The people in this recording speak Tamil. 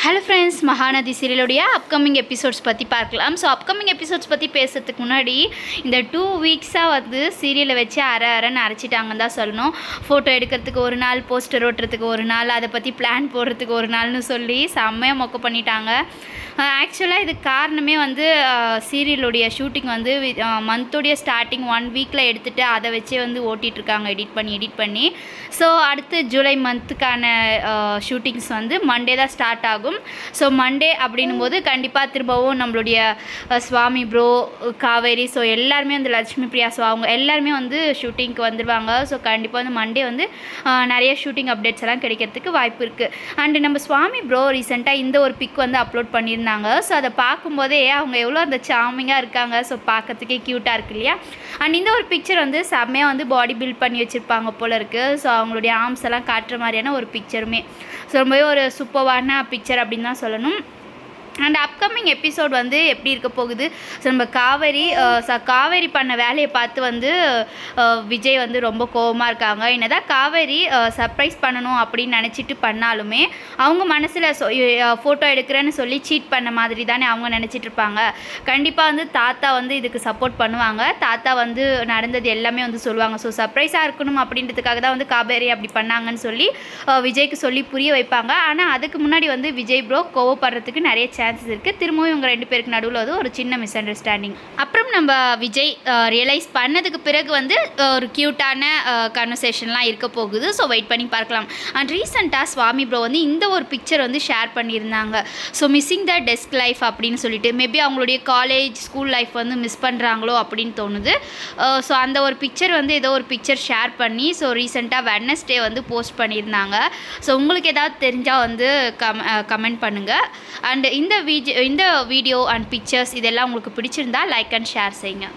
ஹலோ ஃப்ரெண்ட்ஸ், மகாநதி சீரியலுடைய அப்கமிங் எபிசோட்ஸ் பற்றி பார்க்கலாம். ஸோ அப்கமிங் எபிசோட்ஸ் பற்றி பேசுறதுக்கு முன்னாடி இந்த 2 வீக்ஸாக வந்து சீரியலை வச்சு அரன்னு அரைச்சிட்டாங்கன்னு தான் சொல்லணும். ஃபோட்டோ எடுக்கிறதுக்கு ஒரு நாள், போஸ்டர் ஓட்டுறதுக்கு ஒரு நாள், அதை பற்றி பிளான் போடுறதுக்கு ஒரு நாள்னு சொல்லி செம்மையாக மொக்க பண்ணிட்டாங்க. ஆக்சுவலாக இதுக்கு காரணமே வந்து சீரியலுடைய ஷூட்டிங் வந்து மந்தோடைய ஸ்டார்டிங் 1 வீக்கில் எடுத்துகிட்டு அதை வச்சே வந்து ஓட்டிகிட்ருக்காங்க, எடிட் பண்ணி. ஸோ அடுத்து ஜூலை மந்த்துக்கான ஷூட்டிங்ஸ் வந்து மண்டே தான் ஸ்டார்ட் ஆகும். ஸோ மண்டே அப்படின்னும் போது கண்டிப்பாக திரும்பவும் நம்மளுடைய சுவாமி ப்ரோ, காவேரி, ஸோ எல்லாருமே வந்து லட்சுமி பிரியா, ஸோ அவங்க எல்லாருமே வந்து ஷூட்டிங்க்கு வந்துடுவாங்க. ஸோ கண்டிப்பாக வந்து மண்டே வந்து நிறைய ஷூட்டிங் அப்டேட்ஸ் எல்லாம் கிடைக்கிறதுக்கு வாய்ப்பு இருக்குது. அண்டு நம்ம சுவாமி ப்ரோ ரீசெண்டாக இந்த ஒரு பிக் வந்து அப்லோட் பண்ணியிருந்தாங்க. ஸோ அதை பார்க்கும்போதே அவங்க எவ்வளோ அந்த சாமிங்காக இருக்காங்க. ஸோ பார்க்கறதுக்கே க்யூட்டாக இருக்கு இல்லையா? அண்ட் இந்த ஒரு பிக்சர் வந்து செம்மையாக வந்து பாடி பில்ட் பண்ணி வச்சுருப்பாங்க போல் இருக்குது. ஸோ அவங்களுடைய ஆர்ம்ஸ் எல்லாம் காட்டுற மாதிரியான ஒரு பிக்சருமே ஸோ ரொம்பவே ஒரு சூப்பரான பிக்சர் அப்படின்னு தான் சொல்லணும். அண்ட் அப்கமிங் எபிசோட் வந்து எப்படி இருக்க போகுது? ஸோ நம்ம காவேரி பண்ண வேலையை பார்த்து வந்து விஜய் வந்து ரொம்ப கோபமாக இருக்காங்க. என்னதான் காவேரி சர்ப்ரைஸ் பண்ணணும் அப்படின்னு நினச்சிட்டு பண்ணாலுமே அவங்க மனசில் ஃபோட்டோ எடுக்கிறேன்னு சொல்லி சீட் பண்ண மாதிரி தானே அவங்க நினச்சிட்டு இருப்பாங்க. கண்டிப்பாக வந்து தாத்தா வந்து இதுக்கு சப்போர்ட் பண்ணுவாங்க. தாத்தா வந்து நடந்தது எல்லாமே வந்து சொல்லுவாங்க. ஸோ சர்ப்ரைஸாக இருக்கணும் அப்படின்றதுக்காக தான் வந்து காவேரி அப்படி பண்ணாங்கன்னு சொல்லி விஜய்க்கு சொல்லி புரிய வைப்பாங்க. ஆனால் அதுக்கு முன்னாடி வந்து விஜய் ப்ரோ கோவப்படுறதுக்கு நிறைய சான்சஸ் இருக்குது. திரும்பவும் இவங்க 2 பேருக்கு நடுவில் வந்து ஒரு சின்ன மிஸ் அண்டர்ஸ்டாண்டிங். அப்புறம் நம்ம விஜய் ரியலைஸ் பண்ணதுக்கு பிறகு வந்து ஒரு க்யூட்டான கன்வர்சேஷன்லாம் இருக்க போகுது. ஸோ வெயிட் பண்ணி பார்க்கலாம். அண்ட் ரீசெண்டாக சுவாமி ப்ரோ வந்து இந்த ஒரு பிக்சர் வந்து ஷேர் பண்ணியிருந்தாங்க. So missing the desk life அப்படின்னு சொல்லிட்டு மேபி அவங்களுடைய காலேஜ் ஸ்கூல் லைஃப் வந்து மிஸ் பண்ணுறாங்களோ அப்படின்னு தோணுது. ஸோ அந்த ஒரு பிக்சர் வந்து ஏதோ ஒரு பிக்சர் ஷேர் பண்ணி ஸோ ரீசெண்டாக வெட்னஸ்டே வந்து போஸ்ட் பண்ணியிருந்தாங்க. ஸோ உங்களுக்கு ஏதாவது தெரிஞ்சால் வந்து கமெண்ட் பண்ணுங்கள். அண்ட் இந்த வீடியோ அண்ட் பிக்சர்ஸ் இதெல்லாம் உங்களுக்கு பிடிச்சிருந்தா லைக் அண்ட் ஷேர் செய்யுங்க.